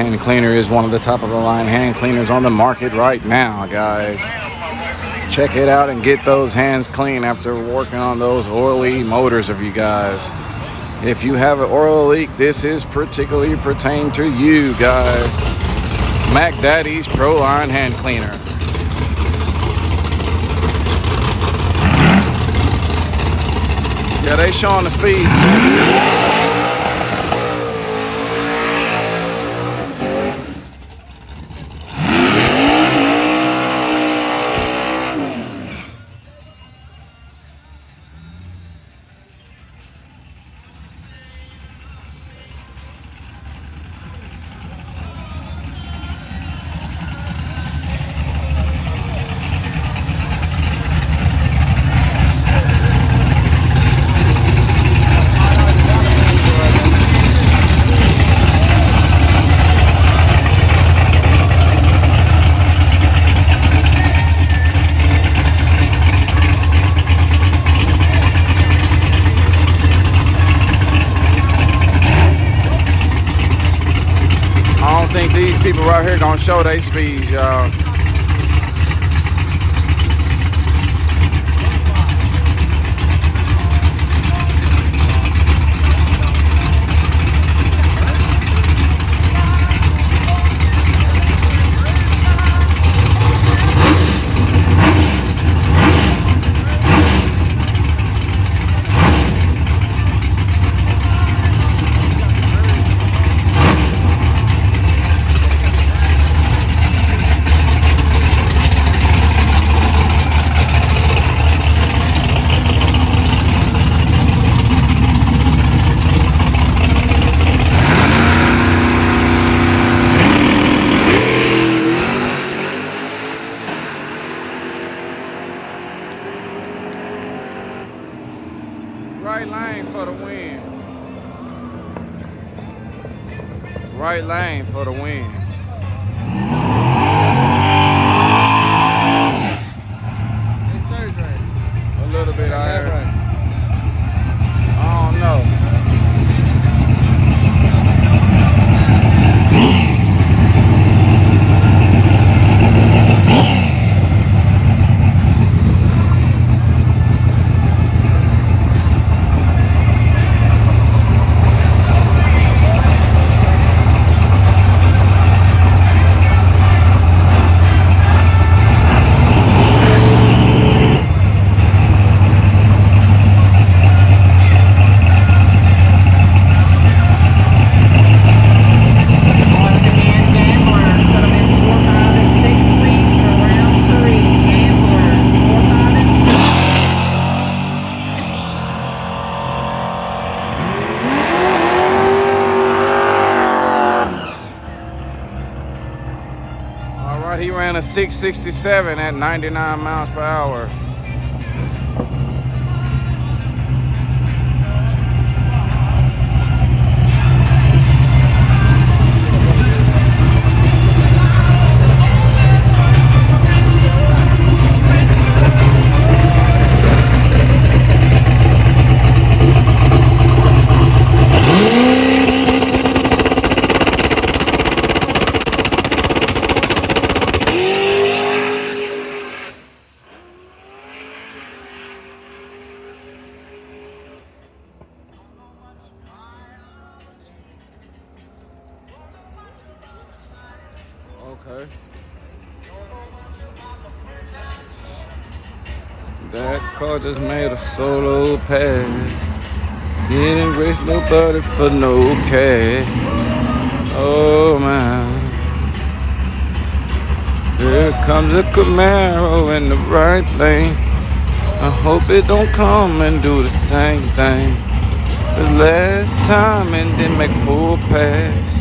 Hand cleaner is one of the top of the line hand cleaners on the market right now, guys. Check it out and get those hands clean after working on those oily motors of you guys. If you have an oil leak, this is particularly pertain to you guys. Mac Daddy's Pro Line Hand Cleaner. Yeah, they showing the speed. I don't think these people right here gonna show their speed, y'all. Right lane for the win. Right lane for the win. A little bit higher. I don't know. He ran a 667 at 99 miles per hour. Okay. That car just made a solo pass. Didn't waste nobody for no cash. Oh man. Here comes a Camaro in the right lane. I hope it don't come and do the same thing. The last time and didn't make full pass.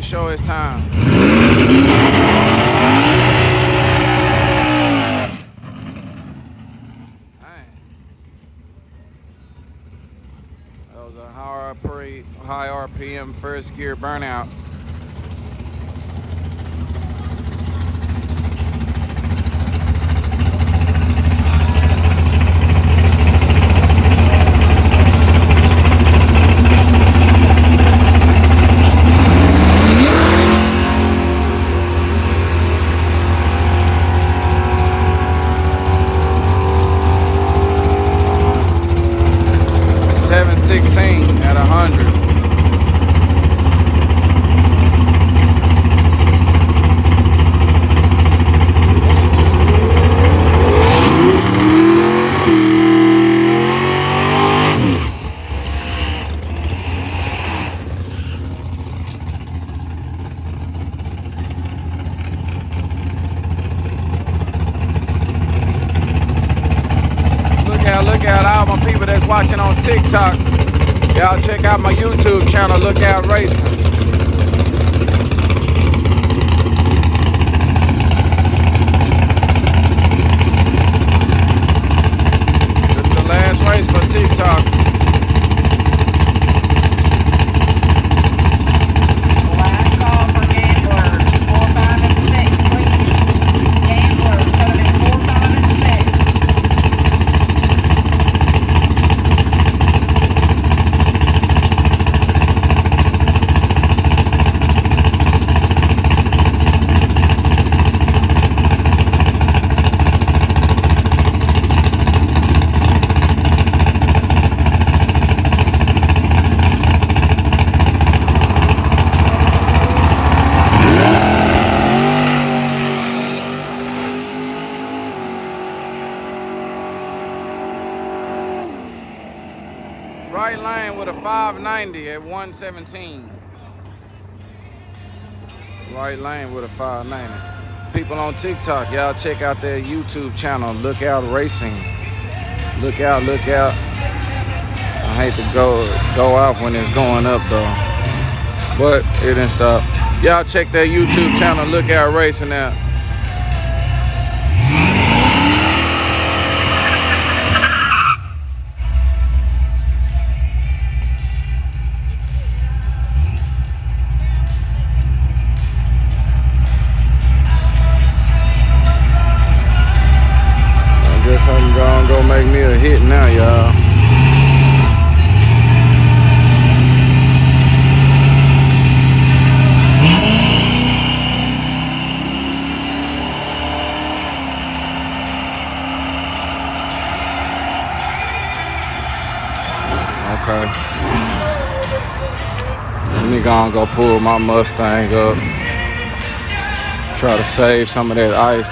Show his time. That was a high RPM first gear burnout. that's watching on TikTok, y'all check out my YouTube channel, Lookout Racing. This is the last race for TikTok. Right lane with a 590 at 117. Right lane with a 590. People on TikTok, y'all check out their YouTube channel, Lookout Racing. Look out, look out. I hate to go out when it's going up though, but it didn't stop. Y'all check their YouTube channel, Lookout Racing out. Guess I'm gonna go make me a hit now, y'all. Okay. Let me go pull my Mustang up. Try to save some of that ice.